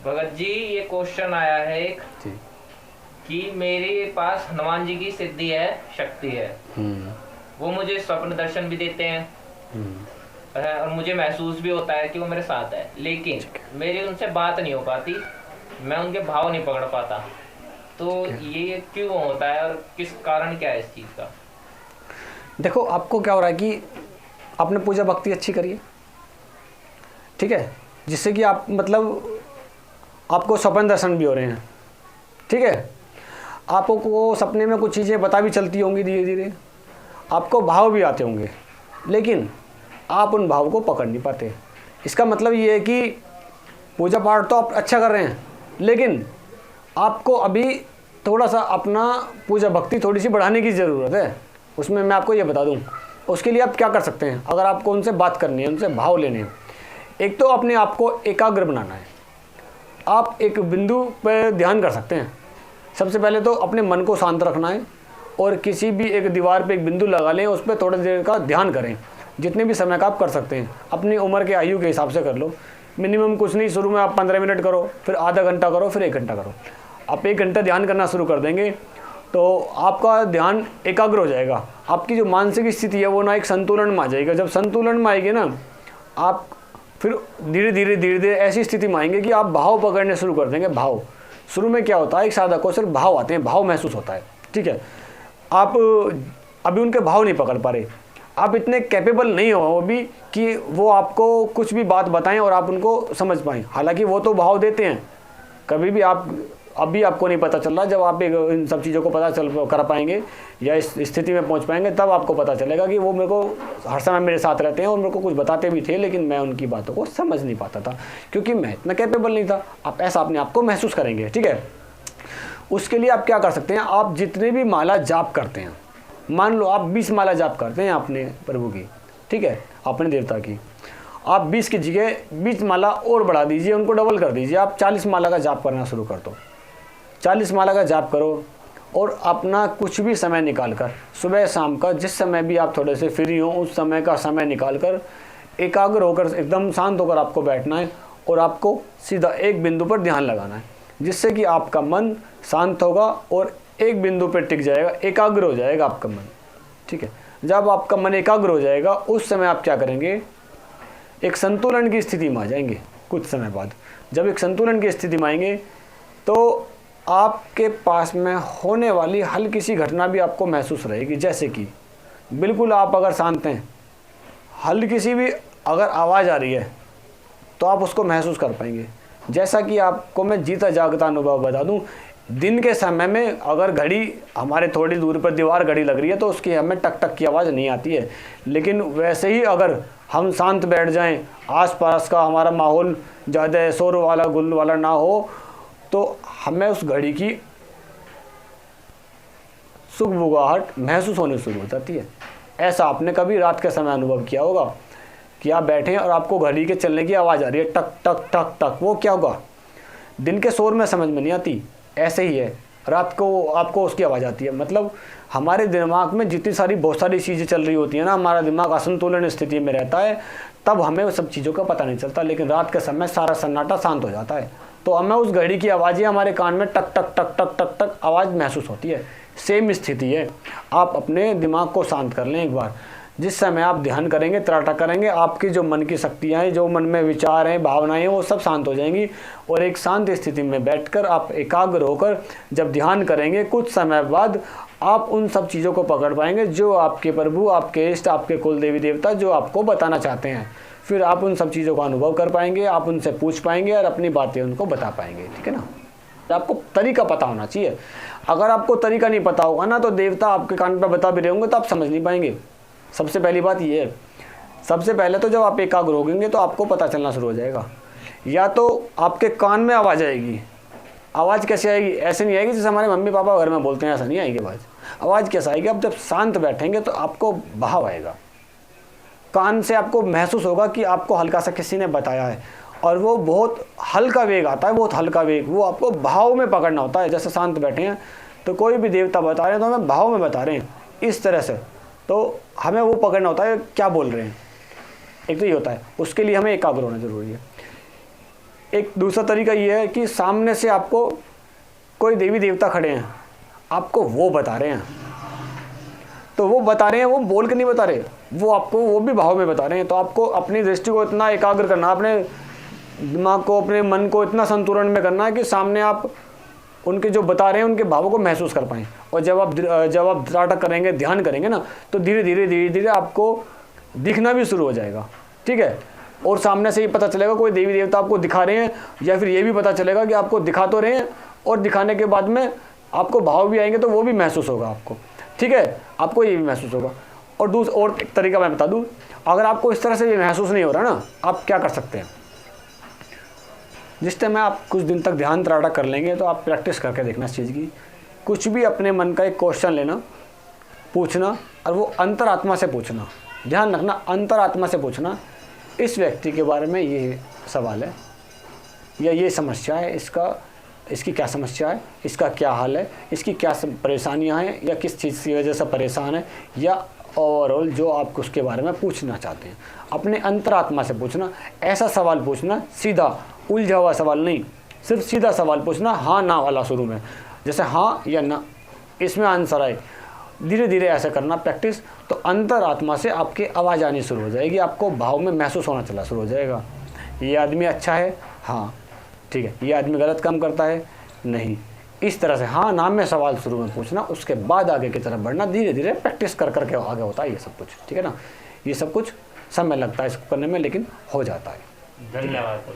भगत जी ये क्वेश्चन आया है एक जी। कि मेरे पास हनुमान जी की सिद्धि है, शक्ति है। वो मुझे स्वप्न दर्शन भी देते हैं और मुझे महसूस भी होता है कि वो मेरे साथ है, लेकिन मेरी उनसे बात नहीं हो पाती, मैं उनके भाव नहीं पकड़ पाता। तो ये क्यों होता है और किस कारण क्या है इस चीज़ का? देखो आपको क्या हो रहा है कि आपने पूजा भक्ति अच्छी करी है, ठीक है, जिससे कि आप मतलब आपको स्वप्न दर्शन भी हो रहे हैं, ठीक है, आपको सपने में कुछ चीज़ें पता भी चलती होंगी धीरे धीरे, आपको भाव भी आते होंगे, लेकिन आप उन भाव को पकड़ नहीं पाते। इसका मतलब ये है कि पूजा पाठ तो आप अच्छा कर रहे हैं, लेकिन आपको अभी थोड़ा सा अपना पूजा भक्ति थोड़ी सी बढ़ाने की ज़रूरत है। उसमें मैं आपको ये बता दूं, उसके लिए आप क्या कर सकते हैं। अगर आपको उनसे बात करनी है, उनसे भाव लेने हैं, एक तो अपने आप को एकाग्र बनाना है। आप एक बिंदु पर ध्यान कर सकते हैं। सबसे पहले तो अपने मन को शांत रखना है और किसी भी एक दीवार पे एक बिंदु लगा लें, उस पर थोड़ी देर का ध्यान करें, जितने भी समय का आप कर सकते हैं। अपनी उम्र के आयु के हिसाब से कर लो, मिनिमम कुछ नहीं, शुरू में आप 15 मिनट करो, फिर आधा घंटा करो, फिर 1 घंटा करो। आप 1 घंटा ध्यान करना शुरू कर देंगे तो आपका ध्यान एकाग्र हो जाएगा। आपकी जो मानसिक स्थिति है वो ना एक संतुलन में आ जाएगा। जब संतुलन में आएगी ना, आप फिर धीरे धीरे ऐसी स्थिति में आएंगे कि आप भाव पकड़ने शुरू कर देंगे। भाव शुरू में क्या होता है, एक साधक को सिर्फ भाव आते हैं, भाव महसूस होता है, ठीक है। आप अभी उनके भाव नहीं पकड़ पा रहे, आप इतने कैपेबल नहीं हो अभी कि वो आपको कुछ भी बात बताएं और आप उनको समझ पाएं। हालांकि वो तो भाव देते हैं, कभी भी आप अभी आपको नहीं पता चल रहा। जब आप इन सब चीज़ों को पता चल कर पाएंगे या इस स्थिति में पहुंच पाएंगे, तब आपको पता चलेगा कि वो मेरे को हर समय मेरे साथ रहते हैं और मेरे को कुछ बताते भी थे, लेकिन मैं उनकी बातों को समझ नहीं पाता था क्योंकि मैं इतना कैपेबल नहीं था। आप ऐसा अपने आप को महसूस करेंगे, ठीक है। उसके लिए आप क्या कर सकते हैं, आप जितने भी माला जाप करते हैं, मान लो आप 20 माला जाप करते हैं अपने प्रभु की, ठीक है, अपने देवता की, आप 20 की जगह 20 माला और बढ़ा दीजिए, उनको डबल कर दीजिए। आप 40 माला का जाप करना शुरू कर दो। 40 माला का जाप करो और अपना कुछ भी समय निकाल कर, सुबह शाम का जिस समय भी आप थोड़े से फ्री हो, उस समय का समय निकाल कर एकाग्र होकर एकदम शांत होकर आपको बैठना है और आपको सीधा एक बिंदु पर ध्यान लगाना है, जिससे कि आपका मन शांत होगा और एक बिंदु पर टिक जाएगा, एकाग्र हो जाएगा आपका मन, ठीक है। जब आपका मन एकाग्र हो जाएगा, उस समय आप क्या करेंगे, एक संतुलन की स्थिति में आ जाएंगे। कुछ समय बाद जब एक संतुलन की स्थिति में आएंगे तो आपके पास में होने वाली हल्की सी घटना भी आपको महसूस रहेगी। जैसे कि बिल्कुल आप अगर शांत हैं, हल्की सी भी अगर आवाज़ आ रही है तो आप उसको महसूस कर पाएंगे। जैसा कि आपको मैं जीता जागता अनुभव बता दूं, दिन के समय में अगर घड़ी हमारे थोड़ी दूर पर दीवार घड़ी लग रही है तो उसकी हमें टक टक की आवाज़ नहीं आती है, लेकिन वैसे ही अगर हम शांत बैठ जाएं, आसपास का हमारा माहौल ज़्यादा शोर वाला गुल वाला ना हो, तो हमें उस घड़ी की सुगबुगाहट महसूस होने शुरू हो जाती है। ऐसा आपने कभी रात के समय अनुभव किया होगा कि आप बैठे हैं और आपको घड़ी के चलने की आवाज़ आ रही है, टक टक टक टक। वो क्या होगा, दिन के शोर में समझ में नहीं आती, ऐसे ही है रात को आपको उसकी आवाज़ आती है। मतलब हमारे दिमाग में जितनी सारी बहुत सारी चीज़ें चल रही होती हैं ना, हमारा दिमाग असंतुलन स्थिति में रहता है, तब हमें उस सब चीज़ों का पता नहीं चलता। लेकिन रात के समय सारा सन्नाटा शांत हो जाता है, तो हमें उस घड़ी की आवाज़ें हमारे कान में टक टक टक टक टक टक आवाज़ महसूस होती है। सेम स्थिति है। आप अपने दिमाग को शांत कर लें एक बार। जिस समय आप ध्यान करेंगे, त्राटा करेंगे, आपकी जो मन की शक्तियाँ हैं, जो मन में विचार हैं, भावनाएं हैं, वो सब शांत हो जाएंगी और एक शांत स्थिति में बैठकर आप एकाग्र होकर जब ध्यान करेंगे, कुछ समय बाद आप उन सब चीज़ों को पकड़ पाएंगे जो आपके प्रभु, आपके इष्ट, आपके कुल देवी देवता जो आपको बताना चाहते हैं। फिर आप उन सब चीज़ों का अनुभव कर पाएंगे, आप उनसे पूछ पाएंगे और अपनी बातें उनको बता पाएंगे, ठीक है ना। आपको तरीका पता होना चाहिए। अगर आपको तरीका नहीं पता होगा ना, तो देवता आपके कान पर बता भी रहे होंगे तो आप समझ नहीं पाएंगे। सबसे पहली बात ये है। सबसे पहले तो जब आप एकाग्र होंगे तो आपको पता चलना शुरू हो जाएगा। या तो आपके कान में आवाज़ आएगी। आवाज़ कैसे आएगी, ऐसे नहीं आएगी जैसे हमारे मम्मी पापा घर में बोलते हैं, ऐसा नहीं आएगी आवाज़। आवाज़ कैसे आएगी, आप जब शांत बैठेंगे तो आपको भाव आएगा, कान से आपको महसूस होगा कि आपको हल्का सा किसी ने बताया है, और वो बहुत हल्का वेग आता है, बहुत हल्का वेग। वो आपको भाव में पकड़ना होता है। जैसे शांत बैठे हैं तो कोई भी देवता बता रहे हैं तो हमें भाव में बता रहे हैं, इस तरह से, तो हमें वो पकड़ना होता है क्या बोल रहे हैं। एक तो ये होता है, उसके लिए हमें एकाग्र होना जरूरी है। एक दूसरा तरीका ये है कि सामने से आपको कोई देवी देवता खड़े हैं, आपको वो बता रहे हैं, तो वो बता रहे हैं, वो बोल के नहीं बता रहे, वो आपको वो भी भाव में बता रहे हैं। तो आपको अपनी दृष्टि को इतना एकाग्र करना, अपने दिमाग को, अपने मन को इतना संतुलन में करना है कि सामने आप उनके जो बता रहे हैं उनके भावों को महसूस कर पाएँ। और जब आप त्राटक करेंगे, ध्यान करेंगे ना, तो धीरे धीरे आपको दिखना भी शुरू हो जाएगा, ठीक है। और सामने से ही पता चलेगा कोई देवी देवता आपको दिखा रहे हैं, या फिर ये भी पता चलेगा कि आपको दिखा तो रहे हैं और दिखाने के बाद में आपको भाव भी आएंगे, तो वो भी महसूस होगा आपको, ठीक है, आपको ये भी महसूस होगा। और एक तरीका मैं बता दूं, अगर आपको इस तरह से भी महसूस नहीं हो रहा ना, आप क्या कर सकते हैं, जिस टाइम आप कुछ दिन तक ध्यान त्राटक कर लेंगे, तो आप प्रैक्टिस करके देखना इस चीज़ की। कुछ भी अपने मन का एक क्वेश्चन लेना, पूछना, और वो अंतरात्मा से पूछना, ध्यान रखना, अंतरात्मा से पूछना, इस व्यक्ति के बारे में ये सवाल है या ये समस्या है, इसकी क्या समस्या है, इसका क्या हाल है, इसकी क्या परेशानियां हैं, या किस चीज़ की वजह से परेशान है, या ओवरऑल जो आप उसके बारे में पूछना चाहते हैं, अपने अंतरात्मा से पूछना। ऐसा सवाल पूछना, सीधा उलझा हुआ सवाल नहीं, सिर्फ सीधा सवाल पूछना, हाँ ना वाला शुरू में, जैसे हाँ या ना, इसमें आंसर आए। धीरे धीरे ऐसा करना प्रैक्टिस, तो अंतरात्मा से आपकी आवाज़ आनी शुरू हो जाएगी, आपको भाव में महसूस होना चला शुरू हो जाएगा। ये आदमी अच्छा है, हाँ ठीक है, ये आदमी गलत काम करता है, नहीं। इस तरह से हाँ नाम में सवाल शुरू में पूछना, उसके बाद आगे की तरफ बढ़ना, धीरे धीरे प्रैक्टिस कर करके आगे होता है ये सब कुछ, ठीक है ना। ये सब कुछ समय लगता है इसको करने में, लेकिन हो जाता है। धन्यवाद।